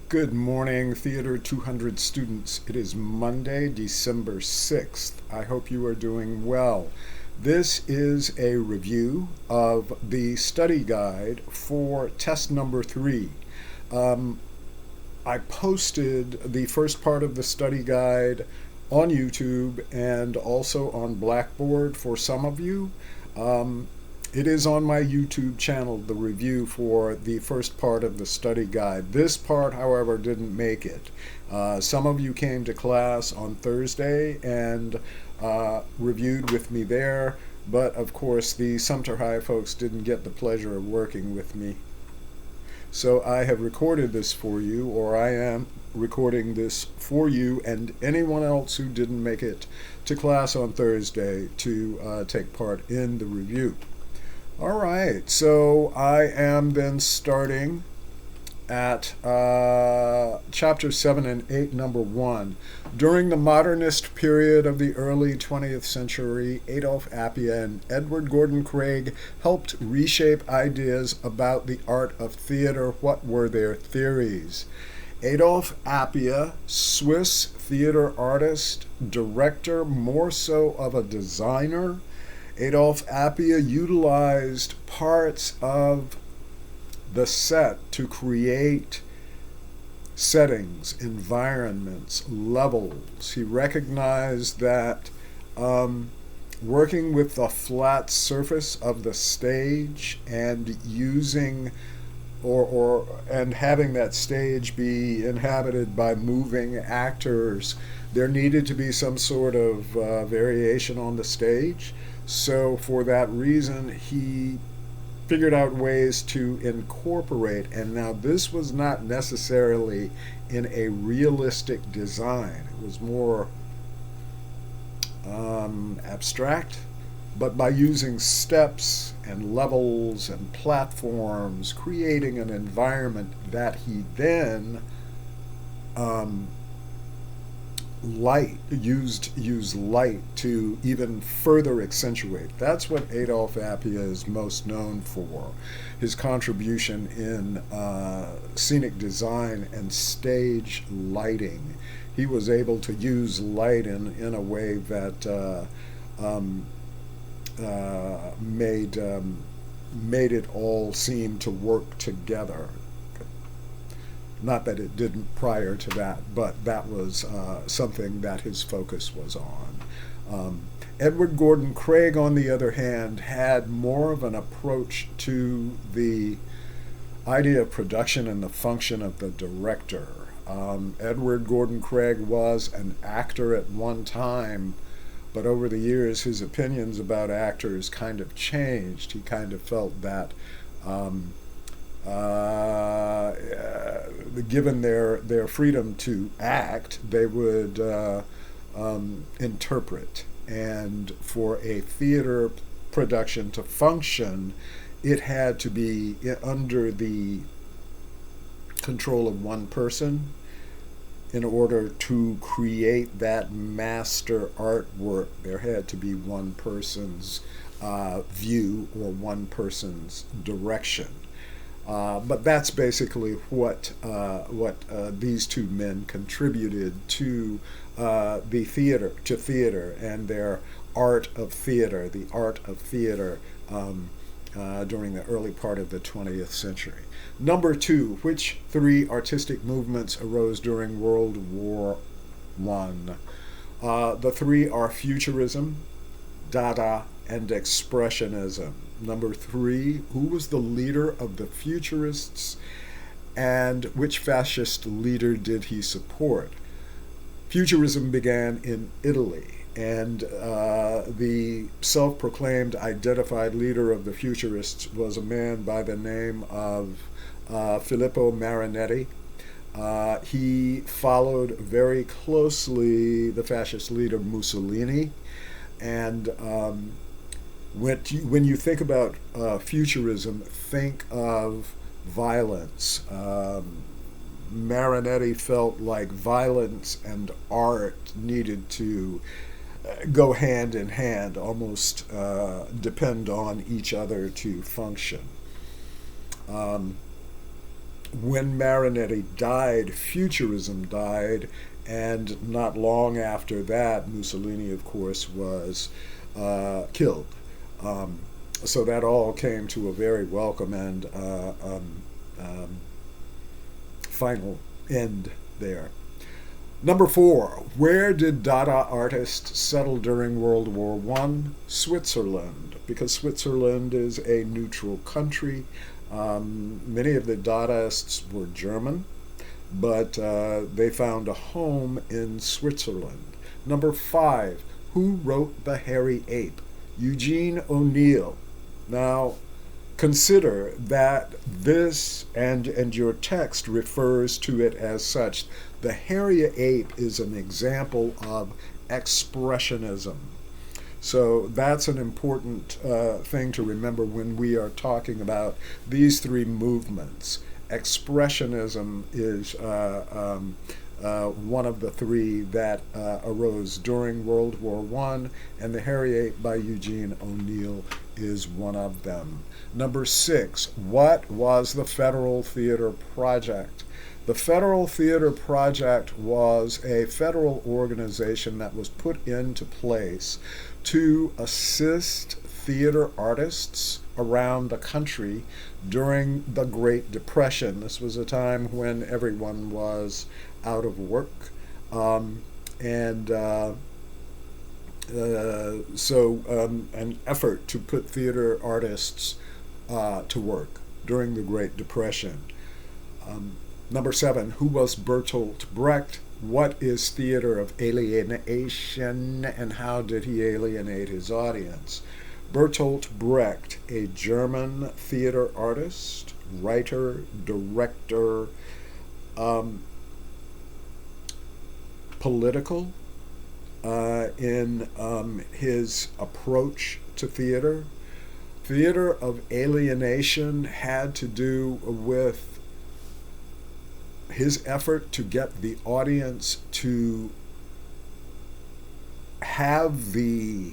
Good morning, Theater 200 students. It is Monday, December 6th. I hope you are doing well. This is a review of the study guide for test number 3. Um, I posted the first part of the study guide on YouTube and also on Blackboard for some of you. Um, it is on my YouTube channel, the review for the first part of the study guide. This part, however, didn't make it. Some of you came to class on Thursday and reviewed with me there, but of course the Sumter High folks didn't get the pleasure of working with me. So I have recorded this for you, or I am recording this for you and anyone else who didn't make it to class on Thursday to take part in the review. All right, so I am then starting at chapter 7 and 8, number 1. During the modernist period of the early 20th century, Adolph Appia and Edward Gordon Craig helped reshape ideas about the art of theater. What were their theories? Adolph Appia, Swiss theater artist, director, more so of a designer. Adolph Appia utilized parts of the set to create settings, environments, levels. He recognized that working with the flat surface of the stage and using and having that stage be inhabited by moving actors, there needed to be some sort of variation on the stage. So for that reason, he figured out ways to incorporate, and now this was not necessarily in a realistic design. It was more abstract, but by using steps and levels and platforms, creating an environment that he then used light to even further accentuate. That's what Adolph Appia is most known for, his contribution in scenic design and stage lighting. He was able to use light in a way that made it all seem to work together. Not that it didn't prior to that, but that was something that his focus was on. Edward Gordon Craig, on the other hand, had more of an approach to the idea of production and the function of the director. Edward Gordon Craig was an actor at one time, but over the years his opinions about actors kind of changed. He kind of felt that given their freedom to act, they would interpret. And for a theater production to function, it had to be under the control of one person in order to create that master artwork. There had to be one person's view or one person's direction. But that's basically what these two men contributed to the theater and their art of theater, the art of theater during the early part of the 20th century. Number 2, which 3 artistic movements arose during World War I? The 3 are Futurism, Dada, and Expressionism. Number 3, who was the leader of the Futurists and which fascist leader did he support? Futurism began in Italy, and the self-proclaimed identified leader of the Futurists was a man by the name of Filippo Marinetti. He followed very closely the fascist leader Mussolini, and when you think about futurism, think of violence. Marinetti felt like violence and art needed to go hand in hand, almost depend on each other to function. when Marinetti died, Futurism died, and not long after that, Mussolini, of course, was killed. Um, so that all came to a very welcome and um, final end there. Number 4, where did Dada artists settle during World War I? Switzerland, because Switzerland is a neutral country. Many of the Dadaists were German, but they found a home in Switzerland. Number 5, who wrote The Hairy Ape? Eugene O'Neill. Now, consider that this and your text refers to it as such. The Hairy Ape is an example of expressionism. So that's an important thing to remember when we are talking about these three movements. Expressionism is one of the three that arose during World War I, and The Hairy Ape by Eugene O'Neill is one of them. Number 6, what was the Federal Theater Project? The Federal Theater Project was a federal organization that was put into place to assist theater artists around the country during the Great Depression. This was a time when everyone was out of work. An effort to put theater artists to work during the Great Depression. Number 7, who was Bertolt Brecht? What is theater of alienation, and how did he alienate his audience? Bertolt Brecht, a German theater artist, writer, director, political in his approach to theater. Theater of alienation had to do with his effort to get the audience to have the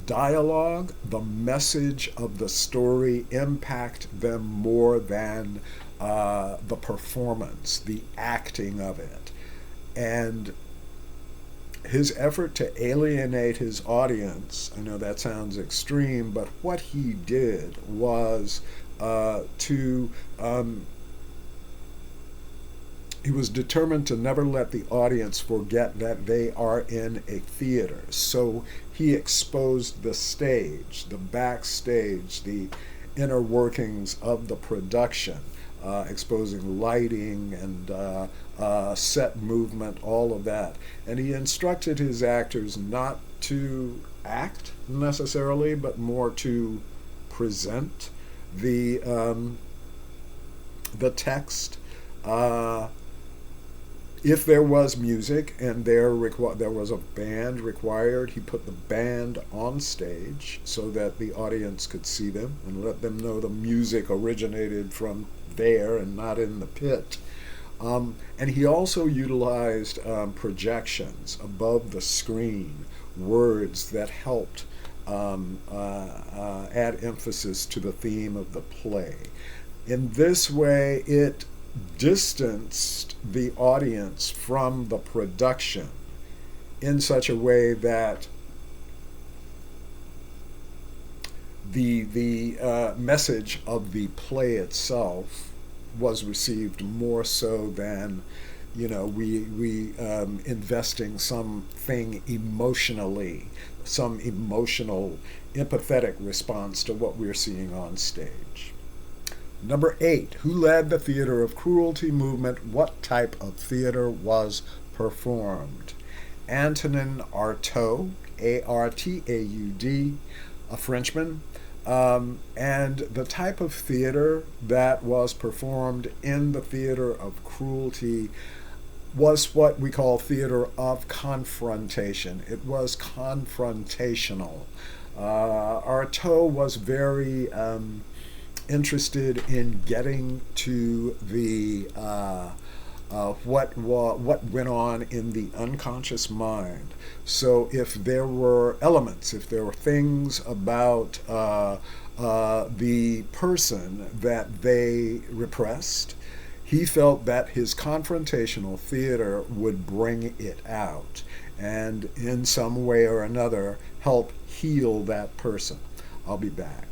dialogue, the message of the story impact them more than the performance, the acting of it. And his effort to alienate his audience, I know that sounds extreme, but what he did was he was determined to never let the audience forget that they are in a theater. So he exposed the stage, the backstage, the inner workings of the production, exposing lighting and set movement, all of that. And he instructed his actors not to act necessarily, but more to present the text. If there was music and there was a band required, he put the band on stage so that the audience could see them and let them know the music originated from there and not in the pit. And he also utilized projections above the screen, words that helped add emphasis to the theme of the play. In this way, it distanced the audience from the production in such a way that the message of the play itself was received more so than, we investing something emotionally, some emotional, empathetic response to what we're seeing on stage. Number 8, who led the theater of cruelty movement? What type of theater was performed? Antonin Artaud, Artaud, a Frenchman. And the type of theater that was performed in the theater of cruelty was what we call theater of confrontation. It was confrontational. Artaud was very interested in getting to the what went on in the unconscious mind. So if there were elements, if there were things about the person that they repressed. He felt that his confrontational theater would bring it out and in some way or another help heal that person. I'll be back.